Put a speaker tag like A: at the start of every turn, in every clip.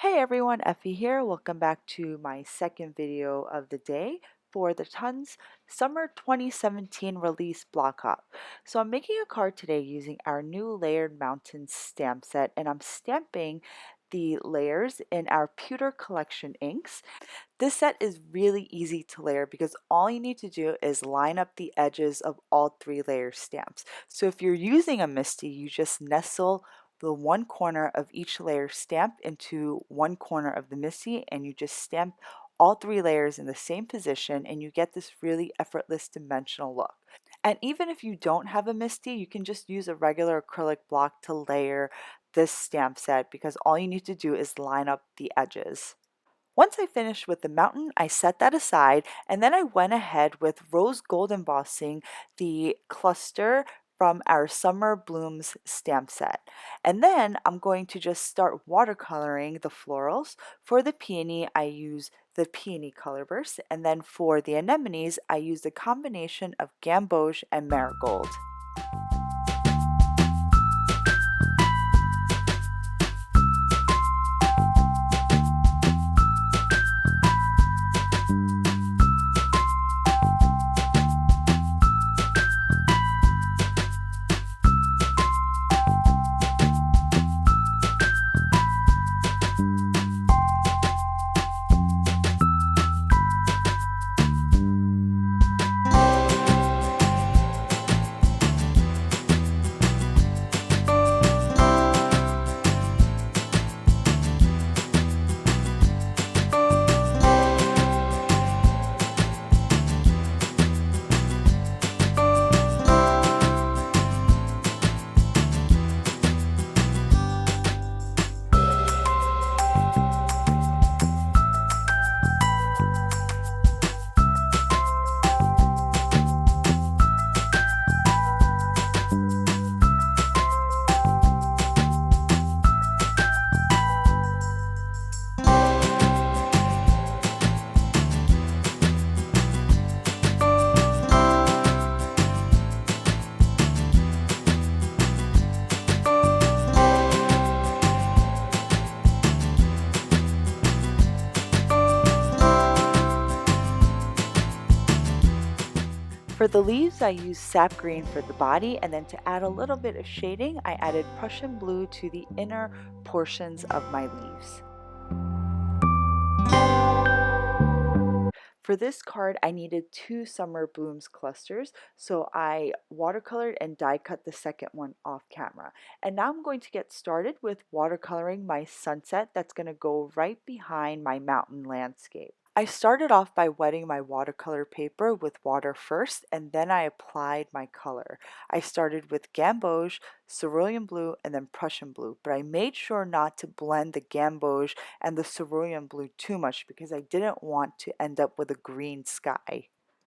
A: Hey everyone, Effie here. Welcome back to my second video of the day for the Tons Summer 2017 release block hop. So I'm making a card today using our new layered mountain stamp set, and I'm stamping the layers in our Pewter collection inks. This set is really easy to layer because all you need to do is line up the edges of all three layer stamps. So if you're using a MISTI, you just nestle the one corner of each layer stamp into one corner of the MISTI, and you just stamp all three layers in the same position, and you get this really effortless dimensional look. And even if you don't have a MISTI, you can just use a regular acrylic block to layer this stamp set because all you need to do is line up the edges. Once I finished with the mountain, I set that aside, and then I went ahead with rose gold embossing the cluster from our Summer Blooms stamp set. And then I'm going to just start watercoloring the florals. For the peony, I use the peony color burst, and then for the anemones, I use a combination of gamboge and marigold. For the leaves, I used sap green for the body, and then to add a little bit of shading, I added Prussian blue to the inner portions of my leaves. For this card, I needed two Summer Blooms clusters, so I watercolored and die cut the second one off camera. And now I'm going to get started with watercoloring my sunset that's going to go right behind my mountain landscape. I started off by wetting my watercolor paper with water first, and then I applied my color. I started with Gamboge, Cerulean blue, and then Prussian blue, but I made sure not to blend the Gamboge and the cerulean blue too much because I didn't want to end up with a green sky.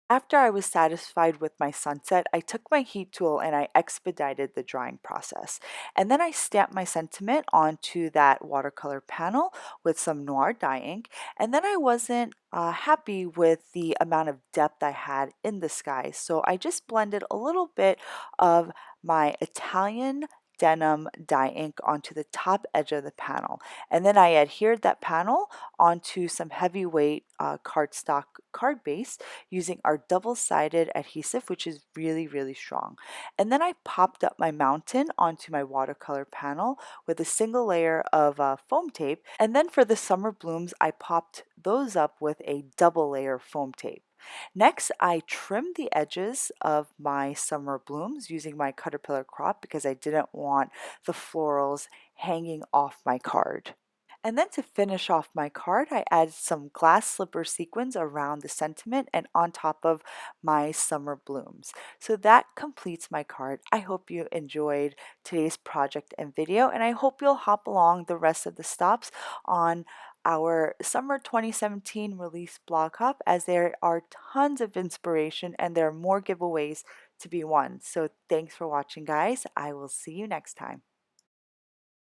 A: After I was satisfied with my sunset, I took my heat tool and I expedited the drying process. And then I stamped my sentiment onto that watercolor panel with some noir dye ink. And then I wasn't happy with the amount of depth I had in the sky, so I just blended a little bit of my Italian denim dye ink onto the top edge of the panel, and then I adhered that panel onto some heavyweight cardstock card base using our double-sided adhesive, which is really strong. And then I popped up my mountain onto my watercolor panel with a single layer of foam tape, and then for the summer blooms I popped those up with a double layer foam tape. Next, I trimmed the edges of my summer blooms using my caterpillar crop because I didn't want the florals hanging off my card. And then to finish off my card, I added some glass slipper sequins around the sentiment and on top of my summer blooms. So that completes my card. I hope you enjoyed today's project and video, and I hope you'll hop along the rest of the stops on our summer 2017 release blog hop, as there are tons of inspiration and there are more giveaways to be won. So thanks for watching, guys. I will see you next time.